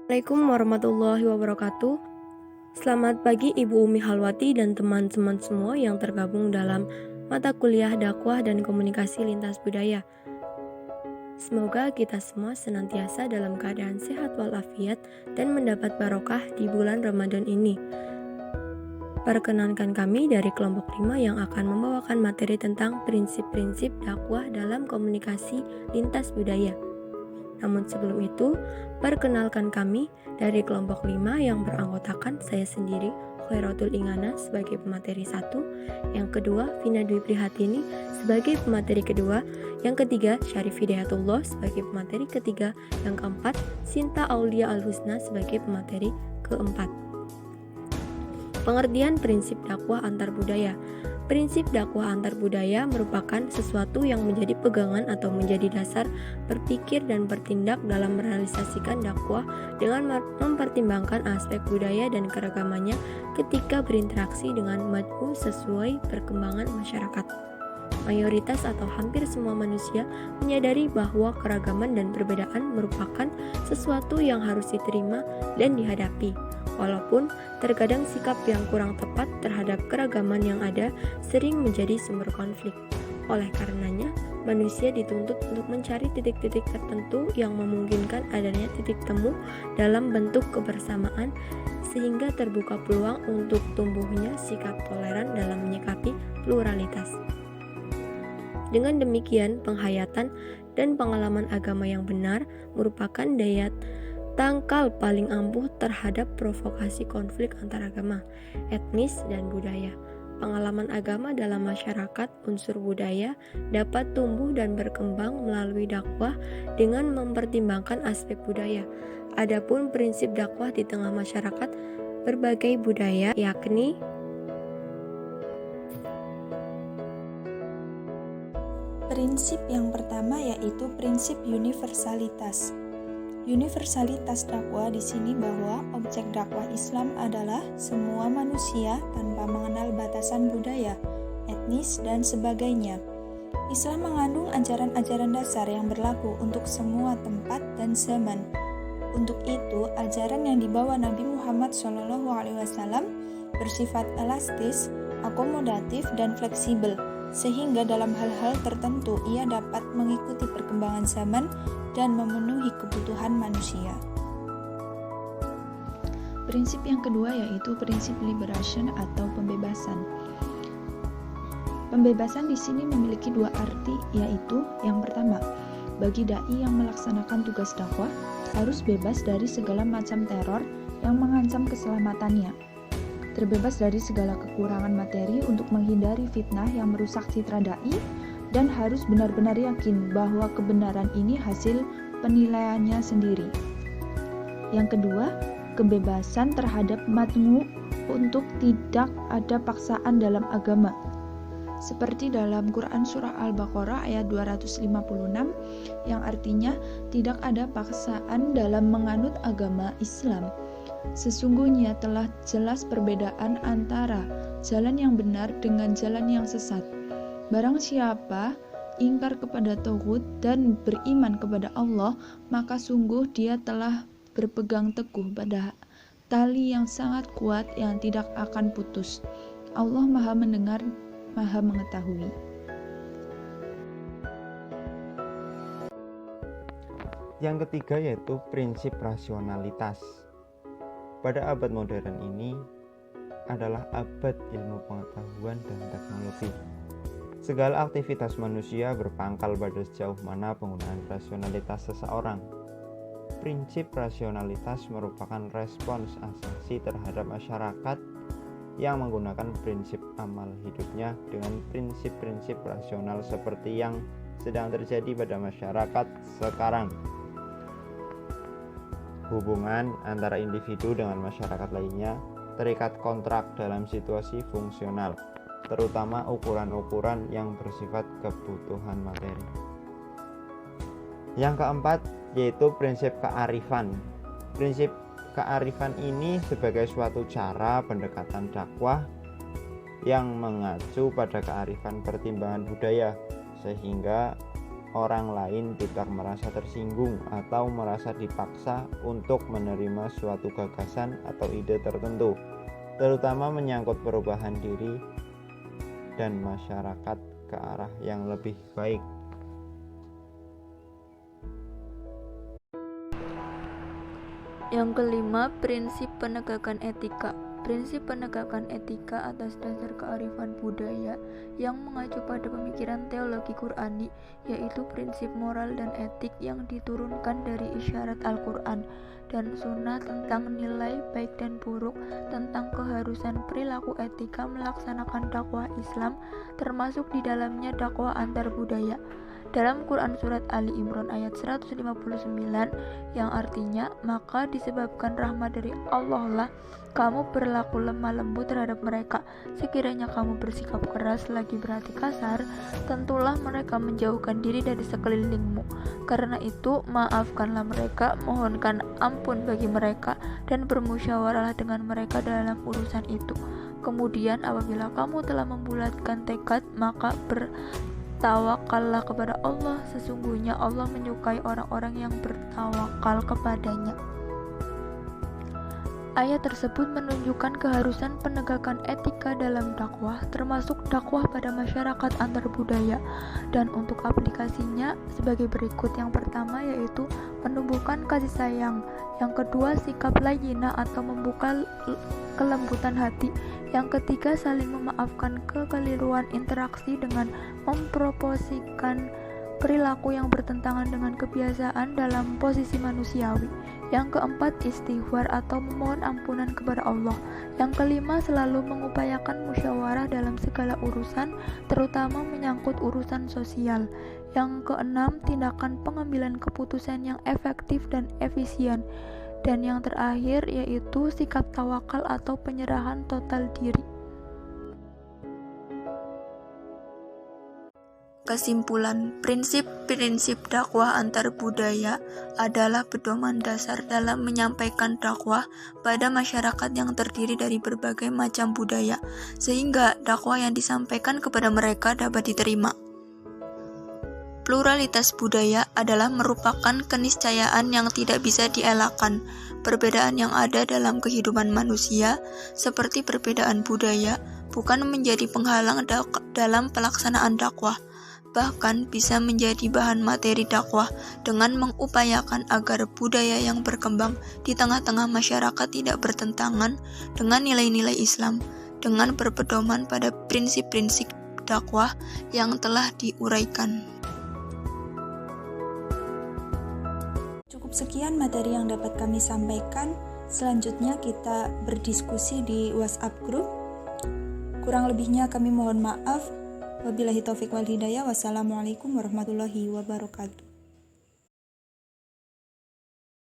Assalamualaikum warahmatullahi wabarakatuh. Selamat pagi Ibu Umi Halwati dan teman-teman semua yang tergabung dalam mata kuliah dakwah dan komunikasi lintas budaya. Semoga kita semua senantiasa dalam keadaan sehat walafiat dan mendapat barokah di bulan Ramadan ini. Perkenankan kami dari kelompok 5 yang akan membawakan materi tentang prinsip-prinsip dakwah dalam komunikasi lintas budaya. Namun sebelum itu, perkenalkan kami dari kelompok 5 yang beranggotakan saya sendiri, Khairatul Ingana sebagai pemateri 1, yang kedua Vina Dwi Prihatini sebagai pemateri kedua, yang ketiga Syarif Hidayatullah sebagai pemateri ketiga, yang keempat Sinta Aulia Al-Husna sebagai pemateri keempat. Pengertian prinsip dakwah antar budaya. Prinsip dakwah antar budaya merupakan sesuatu yang menjadi pegangan atau menjadi dasar berpikir dan bertindak dalam merealisasikan dakwah dengan mempertimbangkan aspek budaya dan keragamannya ketika berinteraksi dengan majmu sesuai perkembangan masyarakat. Mayoritas atau hampir semua manusia menyadari bahwa keragaman dan perbedaan merupakan sesuatu yang harus diterima dan dihadapi. Walaupun terkadang sikap yang kurang tepat terhadap keragaman yang ada sering menjadi sumber konflik. Oleh karenanya, manusia dituntut untuk mencari titik-titik tertentu yang memungkinkan adanya titik temu dalam bentuk kebersamaan sehingga terbuka peluang untuk tumbuhnya sikap toleran dalam menyikapi pluralitas. Dengan demikian, penghayatan dan pengalaman agama yang benar merupakan daya tangkal paling ampuh terhadap provokasi konflik antar agama, etnis, dan budaya. Pengalaman agama dalam masyarakat unsur budaya dapat tumbuh dan berkembang melalui dakwah dengan mempertimbangkan aspek budaya. Adapun prinsip dakwah di tengah masyarakat berbagai budaya, yakni prinsip yang pertama yaitu prinsip universalitas. Universalitas dakwah di sini bahwa objek dakwah Islam adalah semua manusia tanpa mengenal batasan budaya, etnis, dan sebagainya. Islam mengandung ajaran-ajaran dasar yang berlaku untuk semua tempat dan zaman. Untuk itu, ajaran yang dibawa Nabi Muhammad SAW bersifat elastis, akomodatif, dan fleksibel, sehingga dalam hal-hal tertentu ia dapat mengikuti perkembangan zaman dan memenuhi kebutuhan manusia. Prinsip yang kedua yaitu prinsip liberation atau pembebasan. Pembebasan di sini memiliki dua arti, yaitu yang pertama, bagi dai yang melaksanakan tugas dakwah harus bebas dari segala macam teror yang mengancam keselamatannya. Terbebas dari segala kekurangan materi untuk menghindari fitnah yang merusak citra dai, dan harus benar-benar yakin bahwa kebenaran ini hasil penilaiannya sendiri. Yang kedua, kebebasan terhadap matmu untuk tidak ada paksaan dalam agama. Seperti dalam Quran Surah Al-Baqarah ayat 256 yang artinya tidak ada paksaan dalam menganut agama Islam. Sesungguhnya telah jelas perbedaan antara jalan yang benar dengan jalan yang sesat. Barang siapa ingkar kepada tauhid dan beriman kepada Allah, maka sungguh dia telah berpegang teguh pada tali yang sangat kuat yang tidak akan putus. Allah Maha Mendengar, Maha Mengetahui. Yang ketiga yaitu prinsip rasionalitas. Pada abad modern ini adalah abad ilmu pengetahuan dan teknologi. Segala aktivitas manusia berpangkal pada sejauh mana penggunaan rasionalitas seseorang. Prinsip rasionalitas merupakan respons asasi terhadap masyarakat yang menggunakan prinsip amal hidupnya dengan prinsip-prinsip rasional seperti yang sedang terjadi pada masyarakat sekarang. Hubungan antara individu dengan masyarakat lainnya terikat kontrak dalam situasi fungsional, terutama ukuran-ukuran yang bersifat kebutuhan materi. Yang keempat yaitu prinsip kearifan. Prinsip kearifan ini sebagai suatu cara pendekatan dakwah yang mengacu pada kearifan pertimbangan budaya, sehingga orang lain tidak merasa tersinggung atau merasa dipaksa untuk menerima suatu gagasan atau ide tertentu, terutama menyangkut perubahan diri dan masyarakat ke arah yang lebih baik. Yang kelima, prinsip penegakan etika. Prinsip penegakan etika atas dasar kearifan budaya yang mengacu pada pemikiran teologi Qur'ani, yaitu prinsip moral dan etik yang diturunkan dari isyarat Al-Quran dan Sunnah tentang nilai baik dan buruk, tentang keharusan perilaku etika melaksanakan dakwah Islam, termasuk di dalamnya dakwah antar budaya. Dalam Quran Surat Ali Imran ayat 159 yang artinya, maka disebabkan rahmat dari Allah lah kamu berlaku lemah lembut terhadap mereka. Sekiranya kamu bersikap keras lagi berhati kasar, tentulah mereka menjauhkan diri dari sekelilingmu. Karena itu maafkanlah mereka, mohonkan ampun bagi mereka, dan bermusyawarahlah dengan mereka dalam urusan itu. Kemudian apabila kamu telah membulatkan tekad, maka tawakallah kepada Allah, sesungguhnya Allah menyukai orang-orang yang bertawakal kepadanya. Ayat tersebut menunjukkan keharusan penegakan etika dalam dakwah, termasuk dakwah pada masyarakat antar budaya, dan untuk aplikasinya sebagai berikut. Yang pertama yaitu menumbuhkan kasih sayang, yang kedua sikap layyinah atau membuka kelembutan hati, yang ketiga saling memaafkan kekeliruan interaksi dengan memproporsikan perilaku yang bertentangan dengan kebiasaan dalam posisi manusiawi, yang keempat istighfar atau memohon ampunan kepada Allah, yang kelima selalu mengupayakan musyawarah dalam segala urusan, terutama menyangkut urusan sosial, yang keenam tindakan pengambilan keputusan yang efektif dan efisien, dan yang terakhir yaitu sikap tawakal atau penyerahan total diri. Kesimpulan, prinsip-prinsip dakwah antar budaya adalah pedoman dasar dalam menyampaikan dakwah pada masyarakat yang terdiri dari berbagai macam budaya, sehingga dakwah yang disampaikan kepada mereka dapat diterima. Pluralitas budaya adalah merupakan keniscayaan yang tidak bisa dielakkan. Perbedaan yang ada dalam kehidupan manusia, seperti perbedaan budaya, bukan menjadi penghalang dalam pelaksanaan dakwah, bahkan bisa menjadi bahan materi dakwah dengan mengupayakan agar budaya yang berkembang di tengah-tengah masyarakat tidak bertentangan dengan nilai-nilai Islam, dengan berpedoman pada prinsip-prinsip dakwah yang telah diuraikan. Cukup sekian materi yang dapat kami sampaikan. Selanjutnya kita berdiskusi di WhatsApp group. Kurang lebihnya kami mohon maaf. Wabillahi taufiq wal hidayah. Wassalamualaikum warahmatullahi wabarakatuh.